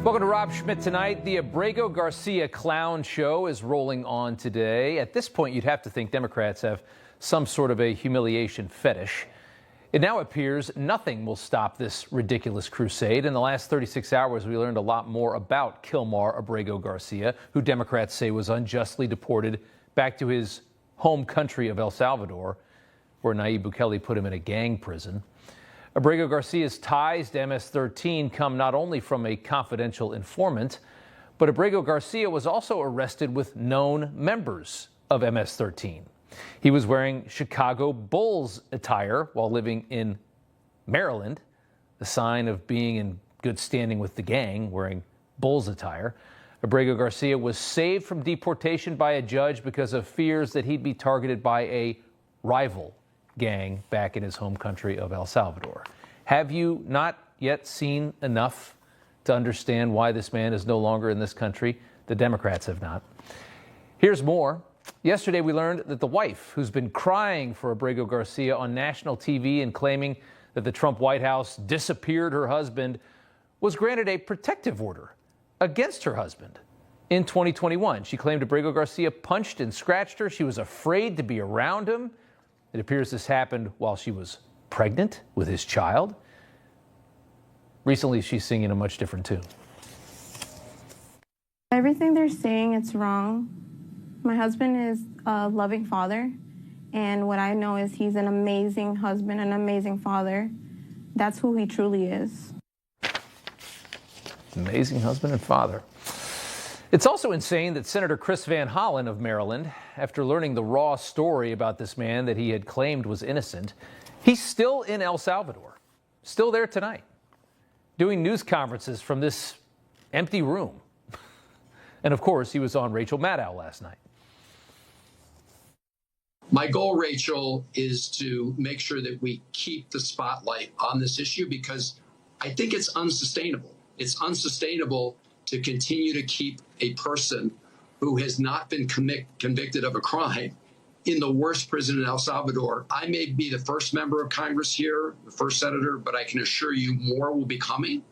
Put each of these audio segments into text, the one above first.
Welcome to Rob Schmitt Tonight. The Abrago Garcia clown show is rolling on today. At this point, you'd have to think Democrats have some sort of a humiliation fetish. It now appears nothing will stop this ridiculous crusade. In the last 36 hours, we learned a lot more about Kilmar Abrago Garcia, who Democrats say was unjustly deported back to his home country of El Salvador, where Nayib Bukele put him in a gang prison. Abrago Garcia's ties to MS-13 come not only from a confidential informant, but Abrago Garcia was also arrested with known members of MS-13. He was wearing Chicago Bulls attire while living in Maryland, a sign of being in good standing with the gang, wearing Bulls attire. Abrago Garcia was saved from deportation by a judge because of fears that he'd be targeted by a rival gang back in his home country of El Salvador. Have you not yet seen enough to understand why this man is no longer in this country? The Democrats have not. Here's more. Yesterday we learned that the wife, who's been crying for Abrago Garcia on national TV and claiming that the Trump White House disappeared her husband, was granted a protective order against her husband. In 2021, she claimed Abrago Garcia punched and scratched her. She was afraid to be around him. It appears this happened while she was pregnant with his child. Recently, she's singing a much different tune. Everything they're saying, it's wrong. My husband is a loving father, and what I know is he's an amazing husband, an amazing father. That's who he truly is. Amazing husband and father. It's also insane that Senator Chris Van Hollen of Maryland, after learning the raw story about this man that he had claimed was innocent, he's still in El Salvador, still there tonight, doing news conferences from this empty room. And of course, he was on Rachel Maddow last night. My goal, Rachel, is to make sure that we keep the spotlight on this issue because I think it's unsustainable. It's unsustainable to continue to keep a person who has not been convicted of a crime in the worst prison in El Salvador. I may be the first member of Congress here, the first senator, but I can assure you more will be coming.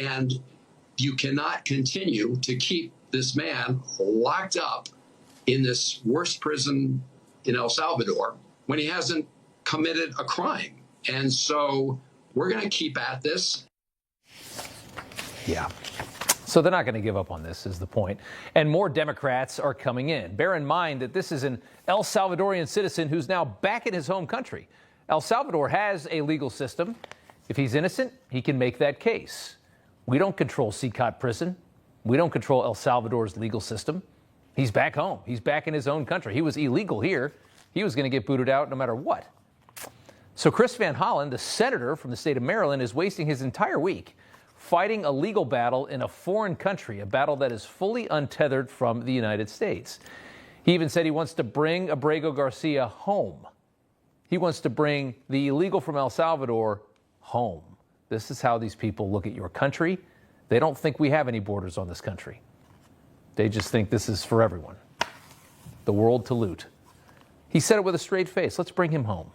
And you cannot continue to keep this man locked up in this worst prison in El Salvador when he hasn't committed a crime. And so we're going to keep at this. Yeah. So they're not going to give up on this, is the point. And more Democrats are coming in. Bear in mind that this is an El Salvadorian citizen who's now back in his home country. El Salvador has a legal system. If he's innocent, he can make that case. We don't control CECOT prison. We don't control El Salvador's legal system. He's back home. He's back in his own country. He was illegal here. He was going to get booted out no matter what. So Chris Van Hollen, the senator from the state of Maryland, is wasting his entire week fighting a legal battle in a foreign country, a battle that is fully untethered from the United States. He even said he wants to bring Abrago Garcia home. He wants to bring the illegal from El Salvador home. This is how these people look at your country. They don't think we have any borders on this country. They just think this is for everyone. The world to loot. He said it with a straight face. Let's bring him home.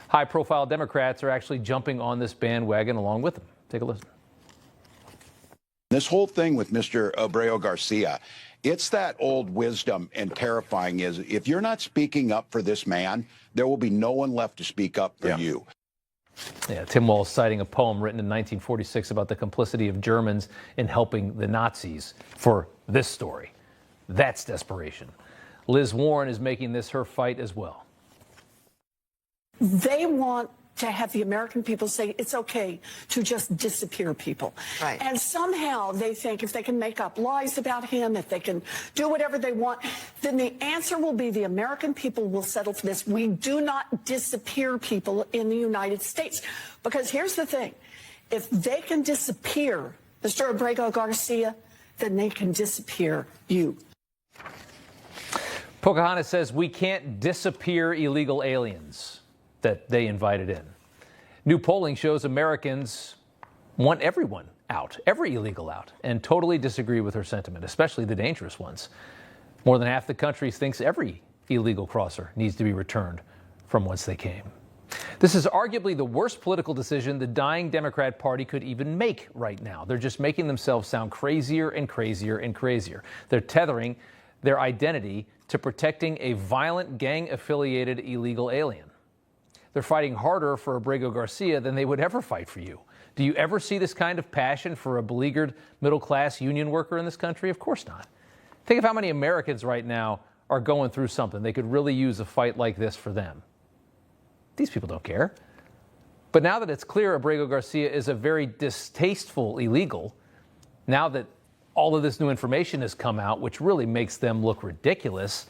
High-profile Democrats are actually jumping on this bandwagon along with him. Take a listen. This whole thing with Mr. Abrago Garcia, it's that old wisdom and terrifying is if you're not speaking up for this man, there will be no one left to speak up for you. Yeah, Tim Walz citing a poem written in 1946 about the complicity of Germans in helping the Nazis for this story. That's desperation. Liz Warren is making this her fight as well. They want to have the American people say it's okay to just disappear people. Right. And somehow they think if they can make up lies about him, if they can do whatever they want, then the answer will be the American people will settle for this. We do not disappear people in the United States. Because here's the thing. If they can disappear Mr. Abrago Garcia, then they can disappear you. Pocahontas says we can't disappear illegal aliens that they invited in. New polling shows Americans want everyone out, every illegal out, and totally disagree with her sentiment, especially the dangerous ones. More than half the country thinks every illegal crosser needs to be returned from whence they came. This is arguably the worst political decision the dying Democrat Party could even make right now. They're just making themselves sound crazier and crazier and crazier. They're tethering their identity to protecting a violent gang-affiliated illegal alien. They're fighting harder for Abrago Garcia than they would ever fight for you. Do you ever see this kind of passion for a beleaguered middle-class union worker in this country? Of course not. Think of how many Americans right now are going through something. They could really use a fight like this for them. These people don't care. But now that it's clear Abrago Garcia is a very distasteful illegal, now that all of this new information has come out, which really makes them look ridiculous,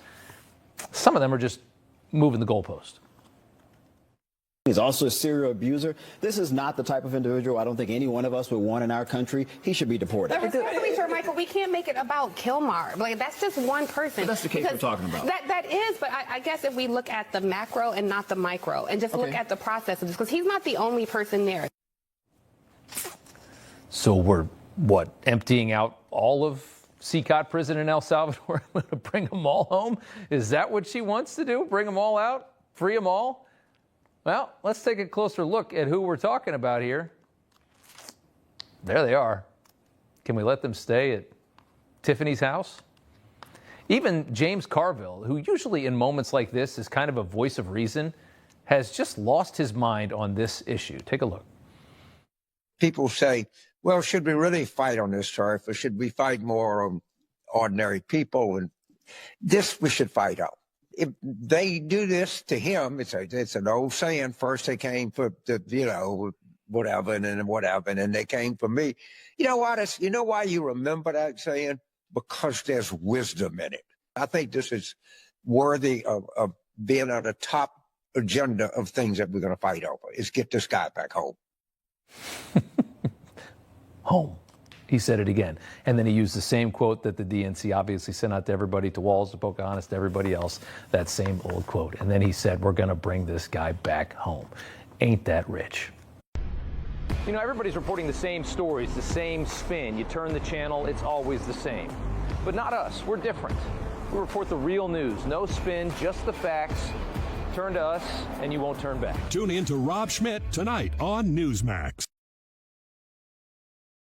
some of them are just moving the goalpost. He's also a serial abuser. This is not the type of individual I don't think any one of us would want in our country. He should be deported. But respectfully, Sir Michael, we can't make it about Kilmar. Like, that's just one person. But that's the case we're talking about. That is, but I guess if we look at the macro and not the micro, and just look at the process of this, because he's not the only person there. So we're, what, emptying out all of CECOT prison in El Salvador to bring them all home? Is that what she wants to do? Bring them all out? Free them all? Well, let's take a closer look at who we're talking about here. There they are. Can we let them stay at Tiffany's house? Even James Carville, who usually in moments like this is kind of a voice of reason, has just lost his mind on this issue. Take a look. People say, well, should we really fight on this turf, or should we fight more on ordinary people? And this we should fight on. If they do this to him, it's an old saying. First they came for the, whatever, and then whatever, and then they came for me. You know what? You know why you remember that saying? Because there's wisdom in it. I think this is worthy of being on the top agenda of things that we're going to fight over, is get this guy back home. Home. He said it again. And then he used the same quote that the DNC obviously sent out to everybody, to Walls, to Pocahontas, to everybody else, that same old quote. And then he said, we're going to bring this guy back home. Ain't that rich? You know, everybody's reporting the same stories, the same spin. You turn the channel, it's always the same. But not us. We're different. We report the real news. No spin, just the facts. Turn to us, and you won't turn back. Tune in to Rob Schmitt tonight on Newsmax.